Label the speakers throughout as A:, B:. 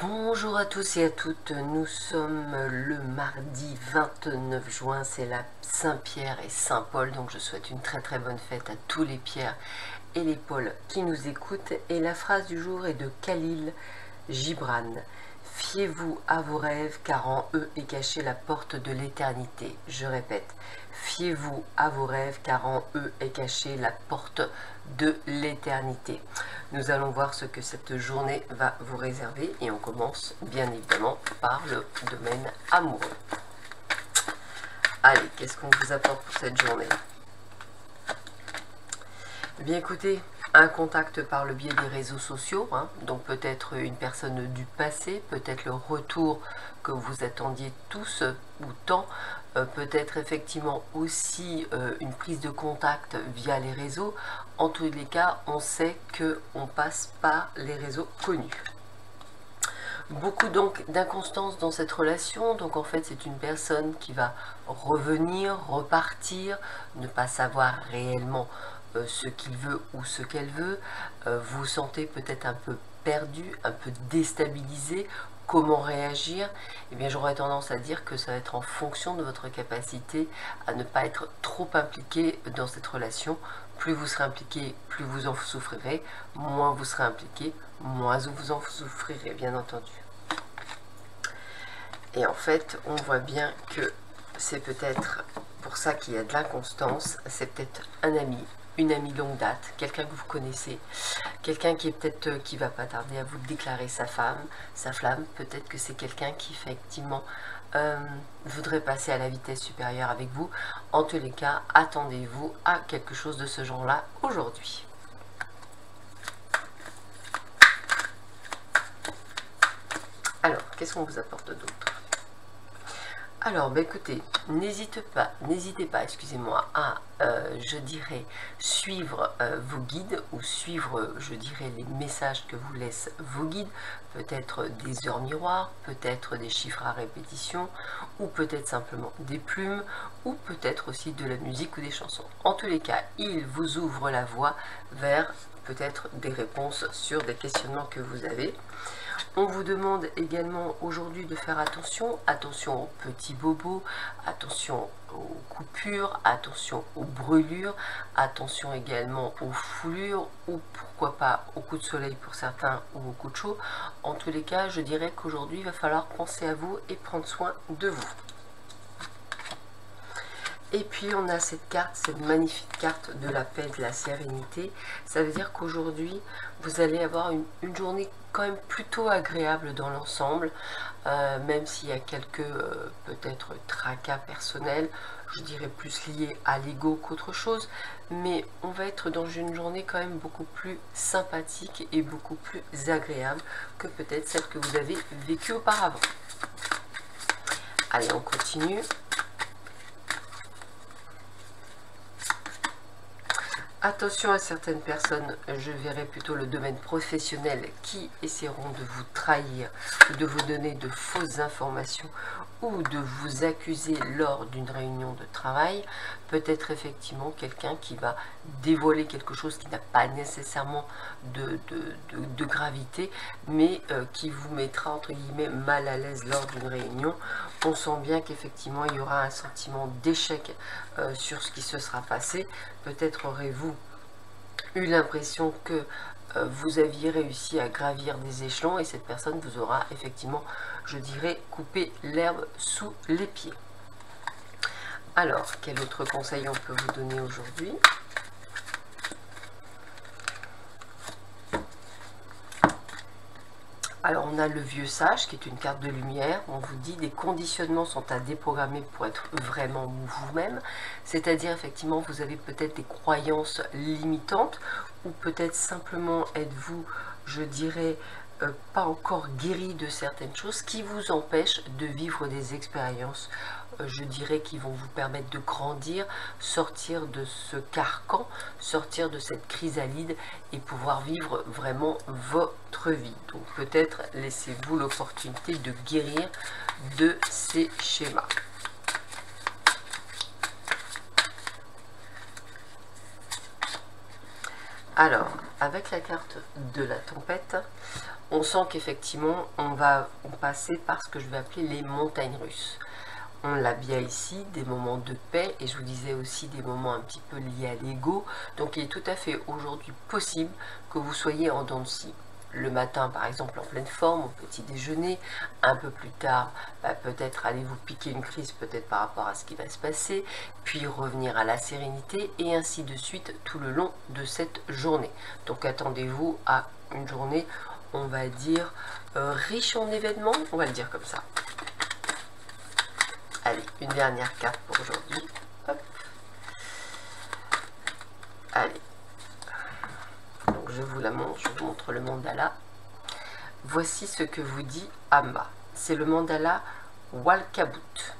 A: Bonjour à tous et à toutes, nous sommes le mardi 29 juin, c'est la Saint-Pierre et Saint-Paul, donc je souhaite une très bonne fête à tous les Pierres et les Pauls qui nous écoutent. Et la phrase du jour est de Khalil Gibran. Fiez-vous à vos rêves car en eux est cachée la porte de l'éternité. Je répète, fiez-vous à vos rêves car en eux est cachée la porte de l'éternité. Nous allons voir ce que cette journée va vous réserver et on commence bien évidemment par le domaine amoureux. Allez, qu'est-ce qu'on vous apporte pour cette journée? Eh bien écoutez, un contact par le biais des réseaux sociaux, donc peut-être une personne du passé, peut-être le retour que vous attendiez tous ou tant, peut-être effectivement aussi une prise de contact via les réseaux. En tous les cas, on sait qu'on passe par les réseaux connus. Beaucoup donc d'inconstance dans cette relation, donc en fait c'est une personne qui va revenir, repartir, ne pas savoir réellement ce qu'il veut ou ce qu'elle veut. Vous vous sentez peut-être un peu perdu, un peu déstabilisé. Comment réagir? Eh bien j'aurais tendance à dire que ça va être en fonction de votre capacité à ne pas être trop impliqué dans cette relation. Plus vous serez impliqué, plus vous en souffrirez. Moins vous serez impliqué, moins vous en souffrirez, bien entendu. Et en fait, on voit bien que c'est peut-être pour ça qu'il y a de l'inconstance. C'est peut-être un ami, une amie longue date, quelqu'un que vous connaissez, quelqu'un qui est peut-être qui va pas tarder à vous déclarer sa flamme. Peut-être que c'est quelqu'un qui effectivement voudrait passer à la vitesse supérieure avec vous. En tous les cas, attendez-vous à quelque chose de ce genre-là aujourd'hui. Alors, qu'est-ce qu'on vous apporte d'autre? Alors, écoutez, n'hésitez pas, excusez-moi, à, je dirais, suivre vos guides ou suivre, je dirais, les messages que vous laissent vos guides, peut-être des heures miroirs, peut-être des chiffres à répétition, ou peut-être simplement des plumes, ou peut-être aussi de la musique ou des chansons. En tous les cas, ils vous ouvrent la voie vers peut-être des réponses sur des questionnements que vous avez. On vous demande également aujourd'hui de faire attention aux petits bobos, attention aux coupures, attention aux brûlures, attention également aux foulures ou pourquoi pas aux coups de soleil pour certains ou aux coups de chaud. En tous les cas, je dirais qu'aujourd'hui, il va falloir penser à vous et prendre soin de vous. Et puis on a cette carte, cette magnifique carte de la paix, de la sérénité. Ça veut dire qu'aujourd'hui, vous allez avoir une journée quand même plutôt agréable dans l'ensemble, même s'il y a quelques peut-être tracas personnels, je dirais plus liés à l'ego qu'autre chose, mais on va être dans une journée quand même beaucoup plus sympathique et beaucoup plus agréable que peut-être celle que vous avez vécue auparavant. Allez, on continue. Attention à certaines personnes, je verrai plutôt le domaine professionnel, qui essaieront de vous trahir, de vous donner de fausses informations ou de vous accuser lors d'une réunion de travail. Peut-être effectivement quelqu'un qui va dévoiler quelque chose qui n'a pas nécessairement de gravité, mais qui vous mettra entre guillemets mal à l'aise lors d'une réunion. On sent bien qu'effectivement il y aura un sentiment d'échec sur ce qui se sera passé. Peut-être aurez-vous eu l'impression que vous aviez réussi à gravir des échelons et cette personne vous aura effectivement, je dirais, coupé l'herbe sous les pieds. Alors, quel autre conseil on peut vous donner aujourd'hui ? Alors on a le vieux sage qui est une carte de lumière. On vous dit des conditionnements sont à déprogrammer pour être vraiment vous-même. C'est-à-dire effectivement vous avez peut-être des croyances limitantes ou peut-être simplement êtes-vous, je dirais, pas encore guéri de certaines choses qui vous empêchent de vivre des expériences, je dirais, qui vont vous permettre de grandir, sortir de ce carcan, sortir de cette chrysalide et pouvoir vivre vraiment votre vie. Donc peut-être laissez-vous l'opportunité de guérir de ces schémas. Alors, avec la carte de la tempête, on sent qu'effectivement, on va passer par ce que je vais appeler les montagnes russes. On l'a bien ici, des moments de paix, et je vous disais aussi des moments un petit peu liés à l'ego. Donc il est tout à fait aujourd'hui possible que vous soyez en dents de scie. Le matin par exemple en pleine forme, au petit déjeuner, un peu plus tard, peut-être allez vous piquer une crise peut-être par rapport à ce qui va se passer, puis revenir à la sérénité, et ainsi de suite tout le long de cette journée. Donc attendez-vous à une journée, on va dire, riche en événements, on va le dire comme ça. Allez, une dernière carte pour aujourd'hui. Hop. Allez. Donc je vous la montre, je vous montre le mandala. Voici ce que vous dit Amba. C'est le mandala Walkabout.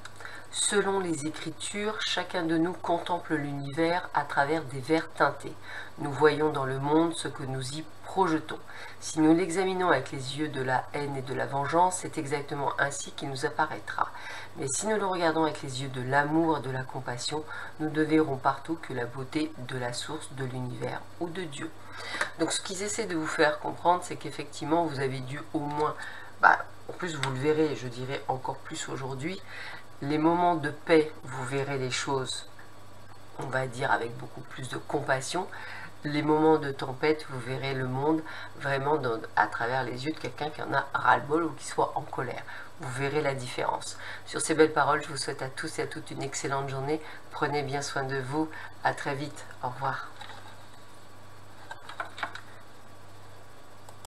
A: Selon les Écritures, chacun de nous contemple l'univers à travers des verres teintés. Nous voyons dans le monde ce que nous y projetons. Si nous l'examinons avec les yeux de la haine et de la vengeance, c'est exactement ainsi qu'il nous apparaîtra. Mais si nous le regardons avec les yeux de l'amour et de la compassion, nous ne verrons partout que la beauté de la source de l'univers ou de Dieu. Donc ce qu'ils essaient de vous faire comprendre, c'est qu'effectivement vous avez dû au moins, en plus vous le verrez, je dirais encore plus aujourd'hui, les moments de paix, vous verrez les choses, on va dire, avec beaucoup plus de compassion. Les moments de tempête, vous verrez le monde vraiment à travers les yeux de quelqu'un qui en a ras-le-bol ou qui soit en colère. Vous verrez la différence. Sur ces belles paroles, je vous souhaite à tous et à toutes une excellente journée. Prenez bien soin de vous. À très vite. Au revoir.